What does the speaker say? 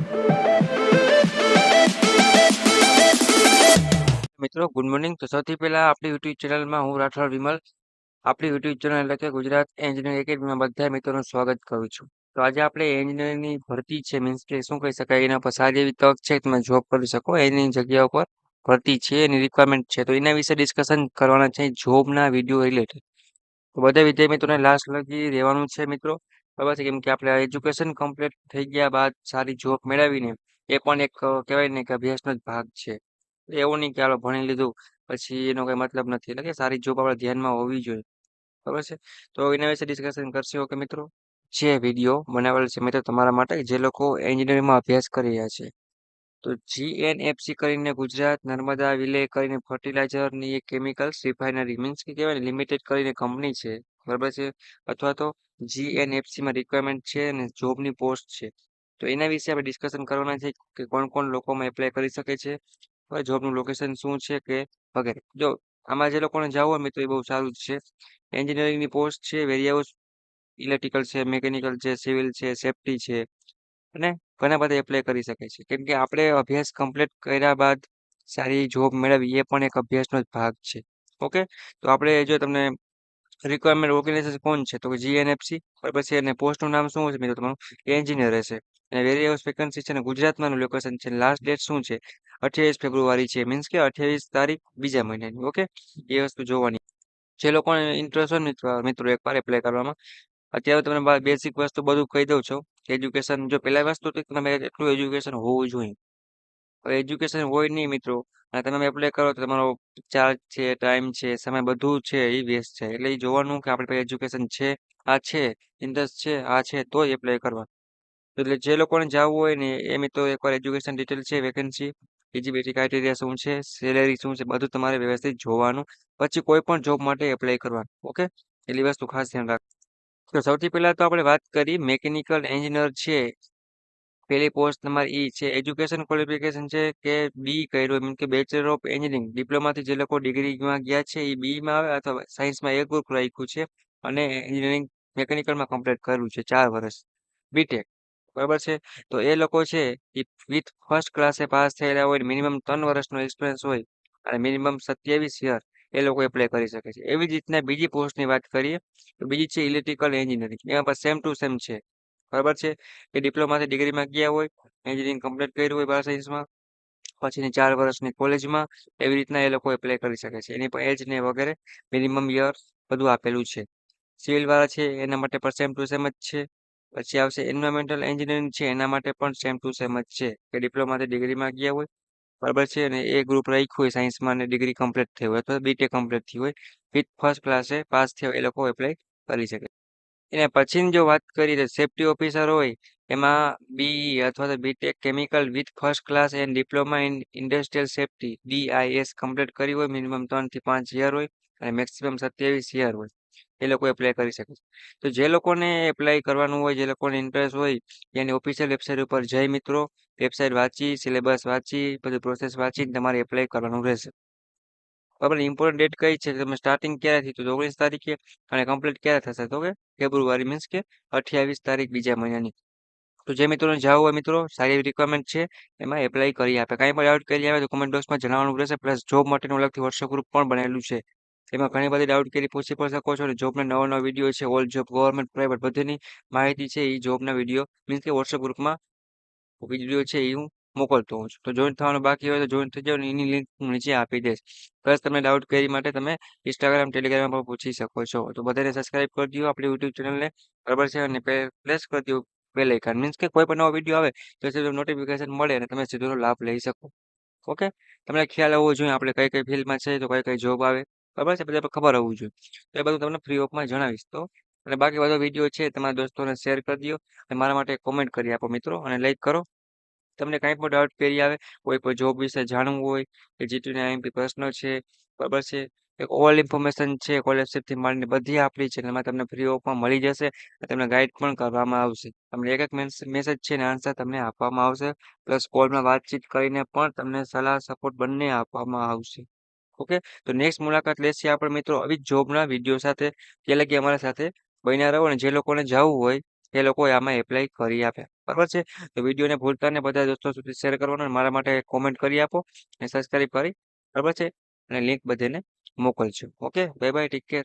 મિત્રો good morning. તો સૌથી પહેલા આપણી યુટ્યુબ ચેનલમાં હું રાઠોડ વિમલ આપણી યુટ્યુબ ચેનલ એટલે કે ગુજરાત એન્જિનિયરિંગ એકેડમીમાં બધા મિત્રોનું સ્વાગત કરું છું. તો આજે આપણે એન્જિનિયરિંગની ભરતી છે, મીન્સ કે શું કહી શકાય, એના પર સારી એવી તક છે, તમે જોબ કરી શકો એની જગ્યા ઉપર ભરતી છે, એની રિક્વાયરમેન્ટ છે, તો એના વિશે ડિસ્કશન કરવાના છે જોબના વિડીયો રિલેટેડ. તો બધા વિદ્યાર્થી મિત્રોને લાસ્ટ લગી રહેવાનું છે મિત્રો, બરાબર છે, કેમ કે આપણે એજ્યુકેશન કમ્પ્લીટ થઈ ગયા બાદ સારી જોબ મેળવીને એ પણ એક કહેવાય ને કે અભ્યાસનો જ ભાગ છે. એવું નહીં કે ચાલો ભણી લીધું પછી એનો કઈ મતલબ નથી, એટલે કે સારી જોબ આપણે ધ્યાનમાં હોવી જોઈએ, બરાબર છે. તો એના વિશે ડિસ્કશન કરશે. ઓકે મિત્રો, જે વિડીયો બનાવેલ છે મિત્રો તમારા માટે જે લોકો એન્જિનિયરિંગમાં અભ્યાસ કરી રહ્યા છે. તો GNFC કરીને ગુજરાત નર્મદા વિલે કરીને ફર્ટિલાઇઝરની એક કેમિકલ્સ રિફાઇનરી મીન્સ કે કહેવાય ને લિમિટેડ કરીને કંપની છે, બરાબર છે, અથવા તો GNFCમાં રિક્વાયરમેન્ટ છે અને જોબની પોસ્ટ છે. તો એના વિશે આપણે ડિસ્કશન કરવાના છે કે કોણ કોણ લોકોમાં એપ્લાય કરી શકે છે, જોબનું લોકેશન શું છે કે વગેરે. જો આમાં જે લોકોને જવું હોય મિત્રો એ બહુ સારું જ છે. એન્જિનિયરિંગની પોસ્ટ છે, વેરિયાઉસ ઇલેક્ટ્રિકલ છે, મિકેનિકલ છે, સિવિલ છે, સેફ્ટી છે, અને ઘણા બધા એપ્લાય કરી શકે છે, કેમ કે આપણે અભ્યાસ કમ્પ્લીટ કર્યા બાદ સારી જોબ મેળવવી એ પણ એક અભ્યાસનો જ ભાગ છે. ઓકે, તો આપણે જો તમને રિક્વાયરમેન્ટ ઓર્ગેનાઇઝેશન કોણ છે તો GNFC, બરાબર છે, અને પોસ્ટનું નામ શું છે મિત્રો તમારું એન્જિનિયર રહેશે, અને વેરિયસ વેકન્સી છે, અને ગુજરાતમાંનું લોકેશન છે. લાસ્ટ ડેટ શું છે 28 ફેબ્રુઆરી છે, મીન્સ કે 28 તારીખ બીજા મહિનાની. ઓકે, એ વસ્તુ જોવાની. જે લોકોને ઇન્ટરેસ્ટ હોય મિત્રો એકવાર એપ્લાય કરવામાં. અત્યારે તમને બેસિક વસ્તુ બધું કહી દઉં છું. એજ્યુકેશન, જો પહેલા વસ્તુ તો તમે એટલું એજ્યુકેશન હોવું જોઈએ. એજ્યુકેશન હોય નહીં મિત્રો અને તમે એપ્લાય કરો તો તમારો ચાર્જ છે, ટાઈમ છે, સમય બધું છે એ વેસ્ટ છે. એટલે એ જોવાનું કે આપણે પાસે એજ્યુકેશન છે, આ છે, ઇન્ટરેસ્ટ છે, આ છે, તો જ એપ્લાય કરવા. એટલે જે લોકોને જવું હોય ને એ મિત્રો એકવાર એજ્યુકેશન ડિટેલ છે, વેકેન્સી, એલિજિબિલિટી ક્રાઇટેરિયા શું છે, સેલેરી શું છે, બધું તમારે વ્યવસ્થિત જોવાનું, પછી કોઈ પણ જોબ માટે એપ્લાય કરવાનું. ઓકે, એટલી વસ્તુ ખાસ ધ્યાન રાખો. તો સૌથી પહેલા તો આપણે વાત કરી મેકેનિકલ એન્જિનિયર છે. પેલી પોસ્ટ તમારી ઈ છે. એજ્યુકેશન ક્વોલિફિકેશન છે કે બી કર્યું, મીન કે બેચલર ઓફ એન્જિનિયરિંગ ડિપ્લોમાથી જે લોકો ડિગ્રીમાં ગયા છે એ બીમાં આવે અથવા સાયન્સમાં એક ગ્રુપ રાખ્યું છે અને એન્જિનિયરિંગ મેકેનિકલમાં કમ્પ્લીટ કર્યું છે 4 વર્ષ બીટેક, બરાબર છે. તો એ લોકો છે એ વિથ ફર્સ્ટ ક્લાસે પાસ થયેલા હોય, મિનિમમ 3 વર્ષનો એક્સપિરિયન્સ હોય અને મિનિમમ 27 યર, એ લોકો એપ્લાય કરી શકે છે. એવી જ રીતના બીજી પોસ્ટની વાત કરીએ તો બીજી છે ઇલેક્ટ્રિકલ એન્જિનિયરિંગ. એમાં પણ સેમ ટુ સેમ છે, બરાબર છે, કે ડિપ્લોમાથી ડિગ્રીમાં ગયા હોય, એન્જિનિયરિંગ કમ્પ્લીટ કર્યું હોય બાર સાયન્સમાં, પછીની 4 વર્ષની કોલેજમાં, એવી રીતના એ લોકો એપ્લાય કરી શકે છે. એની પણ એજ ને વગેરે મિનિમમ યર બધું આપેલું છે. સિવિલ વાળા છે એના માટે પણ સેમ ટુ સેમ જ છે. પછી આવશે એન્વાયરમેન્ટલ એન્જિનિયરિંગ છે, એના માટે પણ સેમ ટુ સેમ જ છે, કે ડિપ્લોમાથી ડિગ્રીમાં ગયા હોય, બરાબર છે, અને એ ગ્રુપ રાખ્યું હોય સાયન્સમાં અને ડિગ્રી કમ્પ્લીટ થઈ હોય અથવા બીટેક કમ્પ્લીટ થઈ હોય, વિથ ફર્સ્ટ ક્લાસે પાસ થયો એ લોકો એપ્લાય કરી શકે. એના પછીની જો વાત કરીએ તો સેફ્ટી ઓફિસર હોય, એમાં BE અથવા તો B Tech chemical with first class and diploma in industrial safety DIS complete કરી હોય, મિનિમમ 3 થી 5 યર હોય અને મેક્સિમમ 27 યર હોય, એ લોકો એપ્લાય કરી શકે છે. તો જે લોકોને એપ્લાય કરવાનું હોય, જે લોકોને ઇન્ટરેસ્ટ હોય, એની ઓફિશિયલ વેબસાઇટ ઉપર જઈ મિત્રો, વેબસાઇટ વાંચી, સિલેબસ વાંચી, બધી પ્રોસેસ વાંચીને તમારે એપ્લાય કરવાનું રહેશે. બરાબર, ઇમ્પોર્ટન્ટ ડેટ કઈ છે, તમે સ્ટાર્ટિંગ ક્યારેથી તો 19 તારીખે અને કમ્પ્લીટ ક્યારે થશે તો કે ફેબ્રુઆરી, મીન્સ કે 28 તારીખ બીજા મહિનાની. તો જે મિત્રોને જવું હોય મિત્રો, સારી એવી રિક્વાયરમેન્ટ છે, એમાં એપ્લાય કરી આપે. કાંઈ પણ ડાઉટ કરી આવે તો કોમેન્ટ બોક્સમાં જણાવવાનું રહેશે. પ્લસ જોબ માટેનું અલગથી વોટ્સઅપ ગ્રુપ પણ બનેલું છે, એમાં ઘણી બધી ડાઉટ કરી પૂછી પણ શકો છો. અને જોબના નવા નવા વિડીયો છે, ઓલ જોબ, ગવર્મેન્ટ, પ્રાઇવેટ, બધીની માહિતી છે એ જોબના વિડીયો મીન્સ કે વોટ્સઅપ ગ્રુપમાં વિડીયો છે એ હું મોકલતો હોઉં છું. તો જોઈન થવાનું બાકી હોય તો જોઈન થઈ જાઓ, એની લિંક હું નીચે આપી દઈશ. પ્લસ તમે ડાઉટ કરી માટે તમે ઇન્સ્ટાગ્રામ, ટેલિગ્રામ પર પૂછી શકો છો. તો બધાને સબસ્ક્રાઇબ કરી દો આપણી યુટ્યુબ ચેનલને, બરાબર છે, અને પ્રેસ કરી દો બેલ આઇકન, મીન્સ કે કોઈ પણ નવો વિડીયો આવે તો સીધું નોટિફિકેશન મળે અને તમે સીધો લાભ લઈ શકો. ઓકે, તમને ખ્યાલ આવવો જોઈએ આપણે કઈ કઈ ફિલ્ડમાં છે, તો કઈ કઈ જોબ આવે, બરાબર છે, બધા ખબર હોવું જોઈએ. તો એ બધું તમને ફ્રી ઓફમાં જણાવીશ. તો અને બાકી બધો વિડીયો છે તમારા દોસ્તોને શેર કરી દો અને મારા માટે કોમેન્ટ કરી આપો મિત્રો, અને લાઈક કરો. તમને કાંઈ પણ ડાઉટ કરી આવે, કોઈ પણ જોબ વિશે જાણવું હોય, કે જીટીને આઈએમપી પ્રશ્ન છે, બરાબર છે, એક ઓલ ઇન્ફોર્મેશન છે સ્કોલરશિપથી માંડીને બધી આપણી ચેનલમાં તમને ફ્રી ઓફમાં મળી જશે. અને તમને ગાઈડ પણ કરવામાં આવશે. તમને એક એક મેસેજ છે ને આન્સર તમને આપવામાં આવશે. પ્લસ કોલમાં વાતચીત કરીને પણ તમને સલાહ સપોર્ટ બંને આપવામાં આવશે. ઓકે, તો નેક્સ્ટ મુલાકાત લેશે આપણે મિત્રો આવી જ જોબના વિડીયો સાથે. તે લગી અમારા સાથે બન્યા રહો. અને જે લોકોને જવું હોય એ લોકો આમાં એપ્લાય કરી આપે. બરાબર છે? તો વિડીયોને ભૂલતા ને બધા દોસ્તો સુધી શેર કરવાનો અને મારા માટે કોમેન્ટ કરી આપો અને સબસ્ક્રાઇબ કરી. બરાબર છે? અને લિંક બધાને મોકલજો. Okay, bye bye, take care.